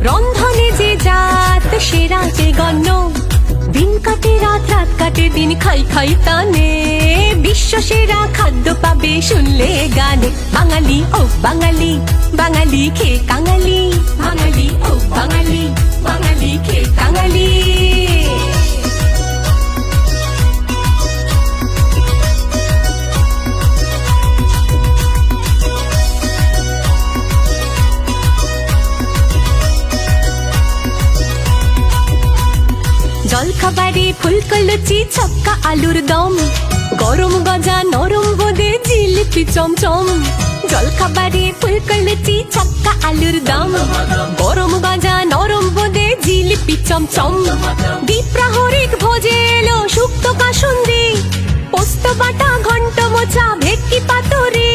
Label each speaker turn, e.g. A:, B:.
A: রন্ধনে যে জাত সেরা যে গণ্য, দিন কাটে রাত রাত কাটে দিন খাই খাই তানে, বিশ্ব সেরা খাদ্য পাবে শুনলে গানে। বাঙালি ও বাঙালি, বাঙালি খেয়ে কাঙালি, বাঙালি ও বাঙালি, বাঙালি খেয়ে কাঙালি। জলখাবারে ফুলকো লুচি ছক্কা আলুর দম, গরম গজা নরম বোঁদে জিলিপি চমচম। জলখাবারে ফুলকো লুচি ছক্কা আলুর দম, গরম গজা নরম বোঁদে জিলিপি চমচম। দ্বিপ্রাহরিক ভোজে এলো শুক্তো কাসুন্দি, পোস্ত বাটা ঘন্ট মোচা ভেটকি পাতুরি।